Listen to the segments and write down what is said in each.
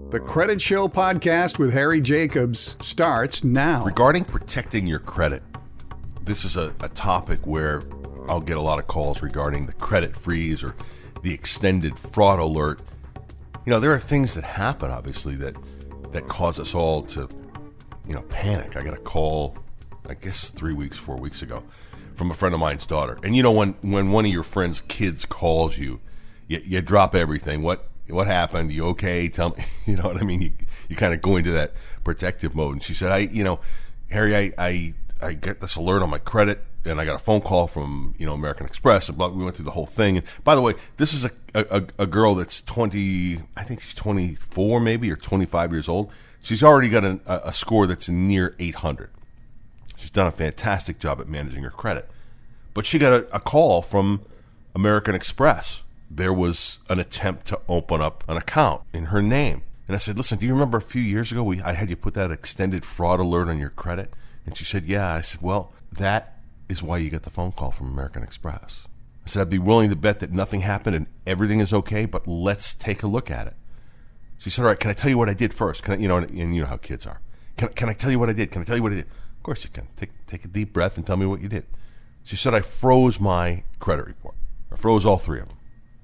The Credit Show podcast with Harry Jacobs starts now. Regarding protecting your credit, this is a topic where I'll get a lot of calls regarding the credit freeze or the extended fraud alert. You know, there are things that happen, obviously, that cause us all to, panic. I got a call, I guess 4 weeks ago, from a friend of mine's daughter. And when one of your friend's kids calls you, you drop everything. What happened? You okay? Tell me. You know what I mean? You kind of go into that protective mode. And she said, Harry, I get this alert on my credit, and I got a phone call from, American Express. And we went through the whole thing. And by the way, this is a girl that's 20, I think she's 24 maybe, or 25 years old. She's already got a score that's near 800. She's done a fantastic job at managing her credit. But she got a call from American Express. There was an attempt to open up an account in her name. And I said, listen, do you remember a few years ago I had you put that extended fraud alert on your credit? And she said, yeah. I said, well, that is why you get the phone call from American Express. I said, I'd be willing to bet that nothing happened and everything is okay, but let's take a look at it. She said, all right, can I tell you what I did first? And you know how kids are. Can I tell you what I did? Can I tell you what I did? Of course you can. Take a deep breath and tell me what you did. She said, I froze my credit report. I froze all three of them.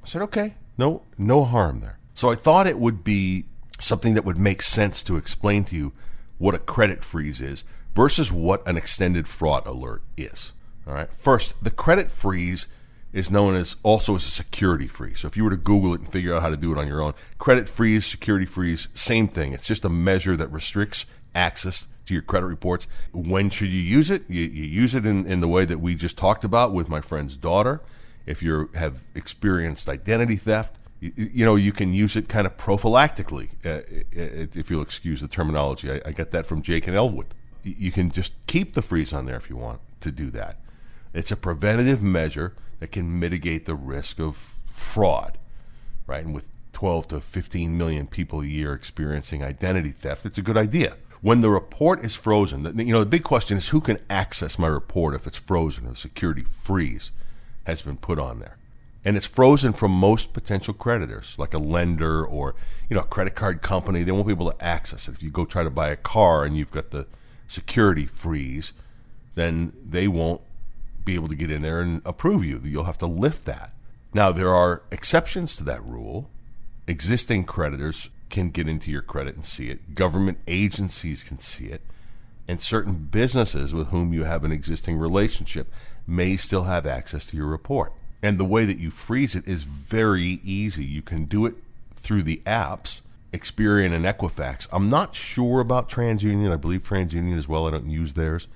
I said, okay, no harm there. So I thought it would be something that would make sense to explain to you what a credit freeze is versus what an extended fraud alert is. All right. First, the credit freeze is known as also as a security freeze. So if you were to Google it and figure out how to do it on your own, credit freeze, security freeze, same thing. It's just a measure that restricts access to your credit reports. When should you use it? You use it in the way that we just talked about with my friend's daughter. If you have experienced identity theft, you can use it kind of prophylactically, if you'll excuse the terminology. I get that from Jake and Elwood. You can just keep the freeze on there if you want to do that. It's a preventative measure that can mitigate the risk of fraud, right? And with 12 to 15 million people a year experiencing identity theft, it's a good idea. When the report is frozen, the big question is who can access my report if it's frozen or the security freeze has been put on there. And it's frozen from most potential creditors, like a lender or, a credit card company. They won't be able to access it. If you go try to buy a car and you've got the security freeze, then they won't be able to get in there and approve you. You'll have to lift that. Now, there are exceptions to that rule. Existing creditors can get into your credit and see it. Government agencies can see it. And certain businesses with whom you have an existing relationship may still have access to your report. And the way that you freeze it is very easy. You can do it through the apps, Experian and Equifax. I'm not sure about TransUnion. I believe TransUnion as well. I don't use theirs.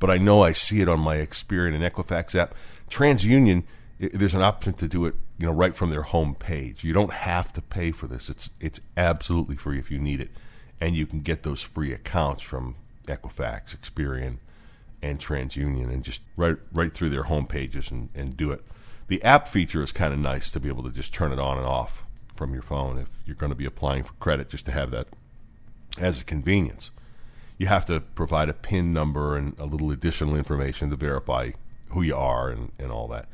But I know I see it on my Experian and Equifax app. TransUnion, there's an option to do it, right from their home page. You don't have to pay for this. It's absolutely free if you need it. And you can get those free accounts from Equifax, Experian, and TransUnion, and just right through their home pages and do it. The app feature is kind of nice to be able to just turn it on and off from your phone if you're going to be applying for credit, just to have that as a convenience. You have to provide a PIN number and a little additional information to verify who you are and all that.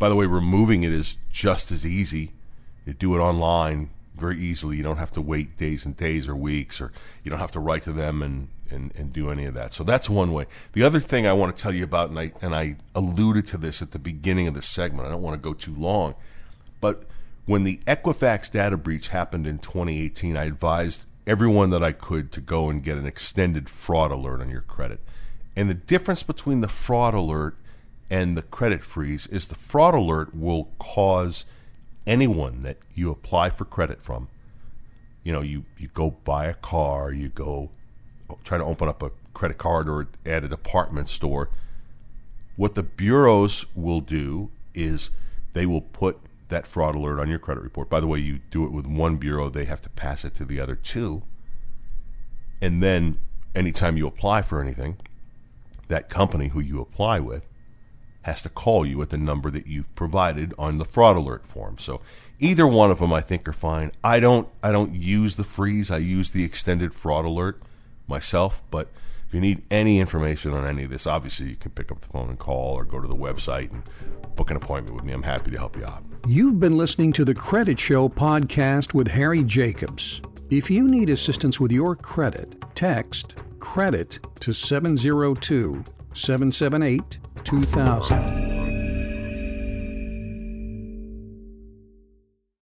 By the way, removing it is just as easy. You do it online very easily. You don't have to wait days and days or weeks, or you don't have to write to them and do any of that. So that's one way. The other thing I want to tell you about, and I alluded to this at the beginning of the segment, I don't want to go too long, but when the Equifax data breach happened in 2018, I advised everyone that I could to go and get an extended fraud alert on your credit. And the difference between the fraud alert and the credit freeze is the fraud alert will cause anyone that you apply for credit from, you go buy a car, you go try to open up a credit card or at a department store. What the bureaus will do is they will put that fraud alert on your credit report. By the way, you do it with one bureau, they have to pass it to the other two. And then anytime you apply for anything, that company who you apply with has to call you at the number that you've provided on the fraud alert form. So either one of them I think are fine. I don't use the freeze. I use the extended fraud alert myself, but if you need any information on any of this, obviously you can pick up the phone and call or go to the website and book an appointment with me. I'm happy to help you out. You've been listening to the Credit Show podcast with Harry Jacobs. If you need assistance with your credit, text CREDIT to 702-778-2000.